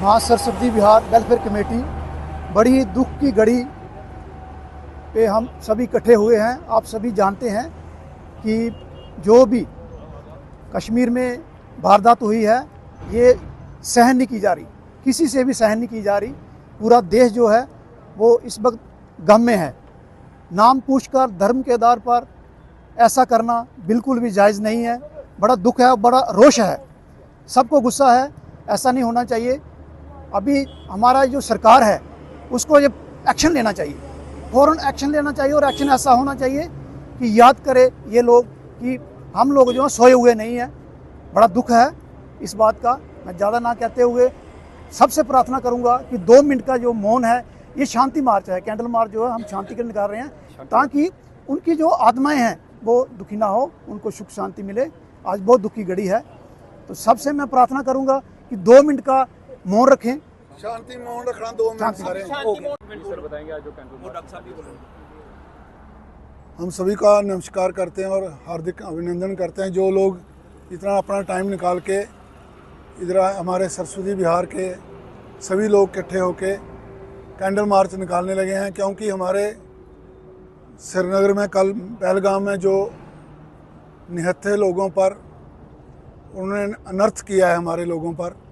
माँ Saraswati Vihar welfare committee बड़ी दुख की घड़ी पे हम सभी इकट्ठे हुए हैं। आप सभी जानते हैं कि जो भी कश्मीर में वारदात हुई है ये सहन नहीं की जा रही, किसी से भी सहन नहीं की जा रही। पूरा देश जो है वो इस वक्त गम में है। नाम पूछकर धर्म के आधार पर ऐसा करना बिल्कुल भी जायज़ नहीं है। बड़ा दुख है, बड़ा रोष है, सबको गुस्सा है। ऐसा नहीं होना चाहिए। अभी हमारा जो सरकार है उसको ये एक्शन लेना चाहिए, फ़ौरन एक्शन लेना चाहिए। और एक्शन ऐसा होना चाहिए कि याद करे ये लोग कि हम लोग जो हैं सोए हुए नहीं हैं। बड़ा दुख है इस बात का। मैं ज़्यादा ना कहते हुए सबसे प्रार्थना करूंगा कि 2 मिनट का जो मौन है, ये शांति मार्च है, कैंडल मार्च जो है हम शांति के लिए निकाल रहे हैं ताकि उनकी जो आत्माएं हैं वो दुखी ना हो, उनको सुख शांति मिले। आज बहुत दुख की घड़ी है, तो सबसे मैं प्रार्थना करूंगा कि 2 मिनट का मौन रखें। शांति मौन रखना 2 मिनट सारे। हम सभी का नमस्कार करते हैं और हार्दिक अभिनंदन करते हैं जो लोग इतना अपना टाइम निकाल के इधर हमारे सरस्वती विहार के सभी लोग इकट्ठे होके कैंडल मार्च निकालने लगे हैं। क्योंकि हमारे श्रीनगर में कल पहलगाम में जो निहत्थे लोगों पर उन्होंने अनर्थ किया है, हमारे लोगों पर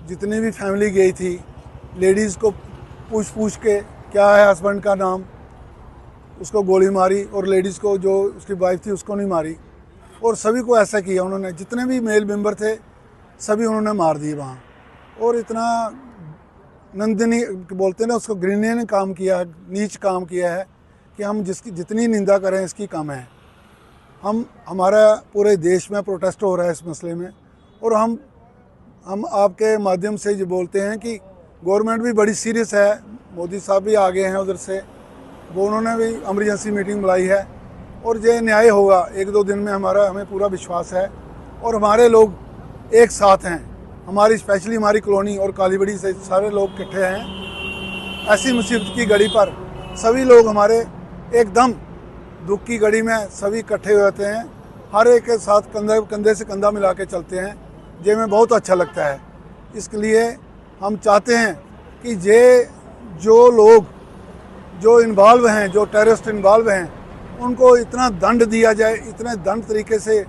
जितनी भी फैमिली गई थी, लेडीज़ को पूछ के क्या है हस्बैंड का नाम, उसको गोली मारी, और लेडीज़ को जो उसकी वाइफ थी उसको नहीं मारी, और सभी को ऐसा किया उन्होंने। जितने भी मेल मेंबर थे सभी उन्होंने मार दिए वहाँ। और इतना नंदनीय बोलते हैं ना उसको, घृणीय काम किया है, नीच काम किया है कि हम जिसकी जितनी निंदा करें इसकी कम है। हमारा पूरे देश में प्रोटेस्ट हो रहा है इस मसले में, और हम आपके माध्यम से ये बोलते हैं कि गवर्नमेंट भी बड़ी सीरियस है। मोदी साहब भी आ गए हैं उधर से, वो उन्होंने भी इमरजेंसी मीटिंग बुलाई है, और ये न्याय होगा 1-2 दिन में, हमें पूरा विश्वास है। और हमारे लोग एक साथ हैं, हमारी स्पेशली हमारी कॉलोनी और कालीबड़ी से सारे लोग इकट्ठे हैं। ऐसी मुसीबत की घड़ी पर सभी लोग हमारे एकदम दुख की घड़ी में सभी इकट्ठे होते हैं, हर एक के साथ कंधे से कंधा मिला के चलते हैं। ये हमें बहुत अच्छा लगता है। इसके लिए हम चाहते हैं कि ये जो लोग जो इन्वॉल्व हैं, जो टेररिस्ट इन्वॉल्व हैं, उनको इतना दंड दिया जाए, इतने दंड तरीके से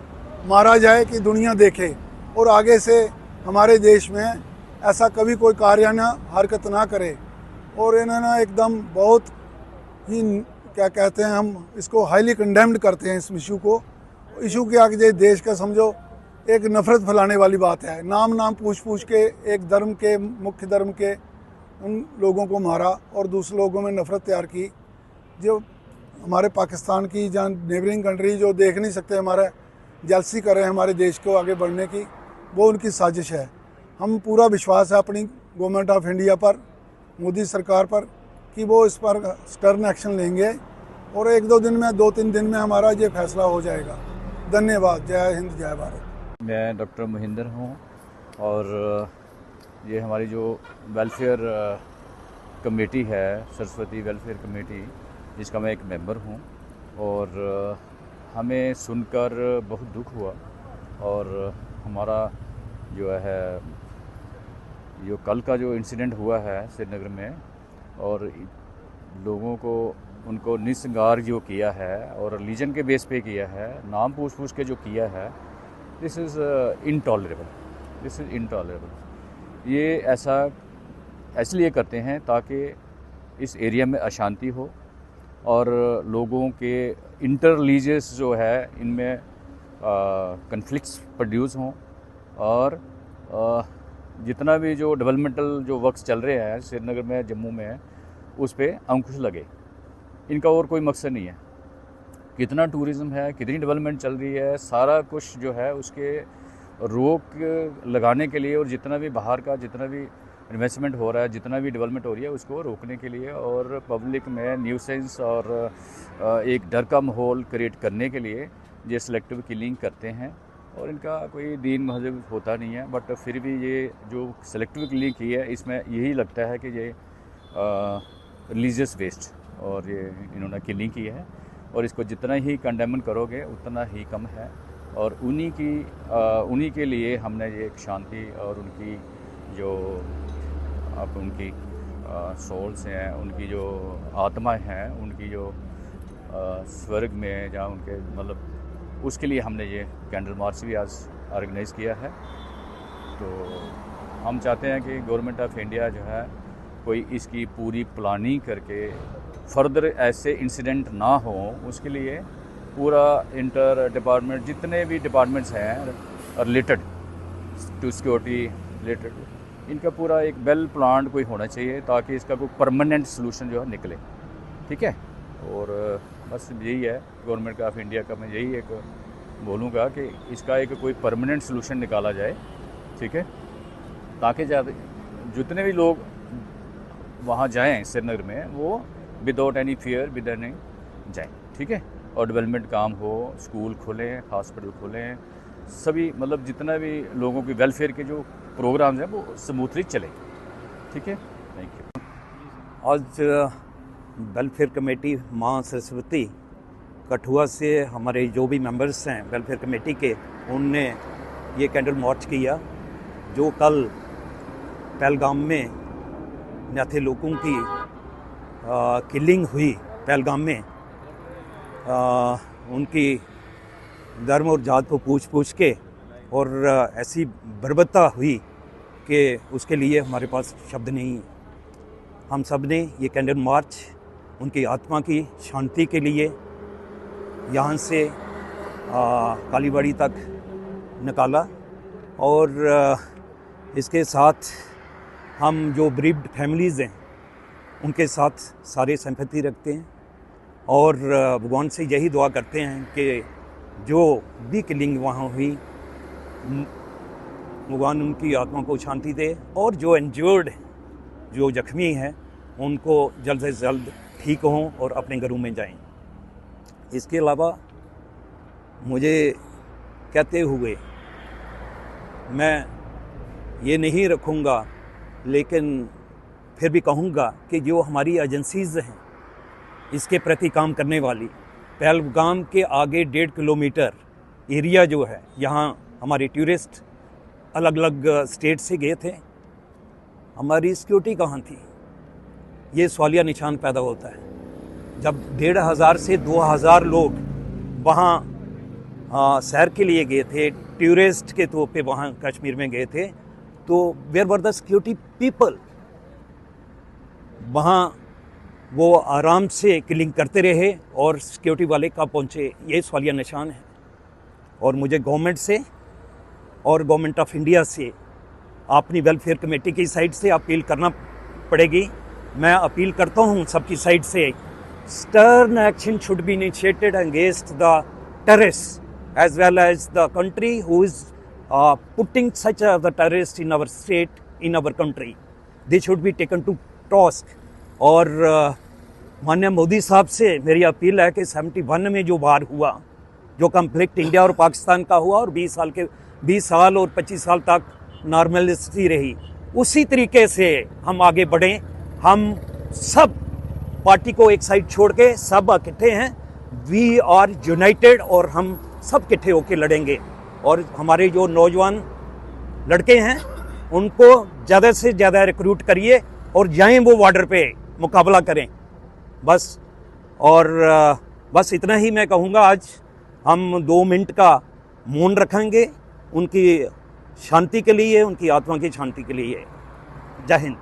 मारा जाए कि दुनिया देखे, और आगे से हमारे देश में ऐसा कभी कोई कार्य ना हरकत ना करे। और इन्होंने एकदम बहुत ही क्या कहते हैं, हम इसको हाईली कंडेम्ड करते हैं इस इशू के आगे। देश का समझो एक नफ़रत फैलाने वाली बात है। नाम पूछ के एक धर्म के, मुख्य धर्म के उन लोगों को मारा और दूसरे लोगों में नफ़रत तैयार की। जो हमारे पाकिस्तान की जहाँ नेबरिंग कंट्री जो देख नहीं सकते, हमारा जेलसी कर रहे हैं हमारे देश को आगे बढ़ने की, वो उनकी साजिश है। हम पूरा विश्वास है अपनी गवर्नमेंट ऑफ इंडिया पर, मोदी सरकार पर, कि वो इस पर स्टर्न एक्शन लेंगे, और 1-2 दिन में, 2-3 दिन में हमारा ये फैसला हो जाएगा। धन्यवाद। जय हिंद, जय भारत। मैं डॉक्टर महेंद्र हूँ, और ये हमारी जो वेलफेयर कमेटी है, सरस्वती वेलफेयर कमेटी, जिसका मैं एक मेंबर हूँ। और हमें सुनकर बहुत दुख हुआ, और हमारा जो है जो कल का जो इंसिडेंट हुआ है श्रीनगर में, और लोगों को उनको निस्संगार जो किया है और रिलीजन के बेस पे किया है, नाम पूछ के जो किया है, दिस इज़ इनटॉलरेबल। ये ऐसा इसलिए करते हैं ताकि इस एरिया में अशांति हो, और लोगों के इंटर रिलीजियस जो है इनमें कन्फ्लिक्ट्स प्रोड्यूस हों, और जितना भी जो डेवलपमेंटल जो वर्क्स चल रहे हैं श्रीनगर में, जम्मू में, उस पर अंकुश लगे। इनका और कोई मकसद नहीं है। कितना टूरिज़्म है, कितनी डेवलपमेंट चल रही है, सारा कुछ जो है उसके रोक लगाने के लिए, और जितना भी बाहर का जितना भी इन्वेस्टमेंट हो रहा है, जितना भी डेवलपमेंट हो रही है, उसको रोकने के लिए, और पब्लिक में न्यूसेंस और एक डर का माहौल क्रिएट करने के लिए ये सिलेक्टिव किलिंग करते हैं। और इनका कोई दीन मजहब होता नहीं है, बट फिर भी ये जो सिलेक्टिव किलिंग की है, इसमें यही लगता है कि ये रिलीजियस बेस्ड और ये इन्होंने किलिंग की है, और इसको जितना ही कंडेमन करोगे उतना ही कम है। और उन्हीं के लिए हमने ये एक शांति और उनकी जो अब उनकी सोल्स हैं, उनकी जो आत्मा हैं, उनकी जो स्वर्ग में जहाँ उनके मतलब उसके लिए हमने ये कैंडल मार्च भी आज ऑर्गेनाइज़ किया है। तो हम चाहते हैं कि गवर्नमेंट ऑफ इंडिया जो है कोई इसकी पूरी प्लानिंग करके फर्दर ऐसे इंसिडेंट ना हो, उसके लिए पूरा इंटर डिपार्टमेंट जितने भी डिपार्टमेंट्स हैं रिलेटेड टू सिक्योरिटी रिलेटेड, इनका पूरा एक वेल प्लान कोई होना चाहिए ताकि इसका कोई परमानेंट सोल्यूशन जो है निकले। ठीक है, और बस यही है गवर्नमेंट ऑफ इंडिया का, मैं यही एक बोलूँगा कि इसका एक कोई परमानेंट सोल्यूशन निकाला जाए। ठीक है, ताकि जितने भी लोग वहाँ जाएं श्रीनगर में वो without any fear with any जाएँ। ठीक है, और डेवलपमेंट काम हो, स्कूल खोलें, हॉस्पिटल खोलें, सभी मतलब जितना भी लोगों की वेलफेयर के जो प्रोग्राम्स हैं वो स्मूथली चले। ठीक है, थैंक यू। आज वेलफेयर कमेटी माँ सरस्वती कठुआ से हमारे जो भी मेंबर्स हैं वेलफेयर कमेटी के, उनने ये कैंडल मार्च किया जो कल पहलगाम में न्याथे लोगों की किलिंग हुई। पहलगाम में उनकी धर्म और जात को पूछ के और ऐसी बर्बरता हुई कि उसके लिए हमारे पास शब्द नहीं है। हम सब ने ये कैंडल मार्च उनकी आत्मा की शांति के लिए यहाँ से कालीबाड़ी तक निकाला, और इसके साथ हम जो ब्रीफ्ड फैमिलीज़ हैं उनके साथ सारे सिंपैथी रखते हैं और भगवान से यही दुआ करते हैं कि जो भी किलिंग वहाँ हुई भगवान उनकी आत्मा को शांति दे, और जो इंजर्ड जो जख्मी हैं उनको जल्द से जल्द ठीक हों और अपने घरों में जाएं। इसके अलावा मुझे कहते हुए मैं ये नहीं रखूँगा, लेकिन फिर भी कहूँगा कि जो हमारी एजेंसीज़ हैं इसके प्रति काम करने वाली, पहलगाम के आगे 1.5 किलोमीटर एरिया जो है, यहाँ हमारे टूरिस्ट अलग अलग स्टेट से गए थे, हमारी सिक्योरिटी कहाँ थी? ये सवालिया निशान पैदा होता है। जब 1,500 से 2,000 लोग वहाँ सैर के लिए गए थे, टूरिस्ट के तौर पे वहाँ कश्मीर में गए थे, तो where were the security people? वहाँ वो आराम से किलिंग करते रहे और सिक्योरिटी वाले कब पहुँचे? ये सवालिया निशान है। और मुझे गवर्नमेंट से और गवर्नमेंट ऑफ इंडिया से अपनी वेलफेयर कमेटी की साइड से अपील करना पड़ेगी। मैं अपील करता हूँ सबकी साइड से, stern action should be initiated against the terrorist as well as the country who is putting such the terrorist in our state, in our country. They should be taken to task. और माननीय मोदी साहब से मेरी appeal है कि 71 में जो वार हुआ, जो कॉन्फ्लिक्ट इंडिया और पाकिस्तान का हुआ और 20 साल और 25 साल तक नॉर्मलिटी रही, उसी तरीके से हम आगे बढ़ें। हम सब पार्टी को एक साइड छोड़ के सब इकट्ठे हैं, वी आर यूनाइटेड, और हम सब इकट्ठे होकर लड़ेंगे। और हमारे जो नौजवान लड़के हैं उनको ज़्यादा से ज़्यादा रिक्रूट करिए और जाएं वो बॉर्डर पे मुकाबला करें बस। और बस इतना ही मैं कहूँगा। आज हम 2 मिनट का मौन रखेंगे उनकी शांति के लिए, उनकी आत्मा की शांति के लिए। जय हिंद।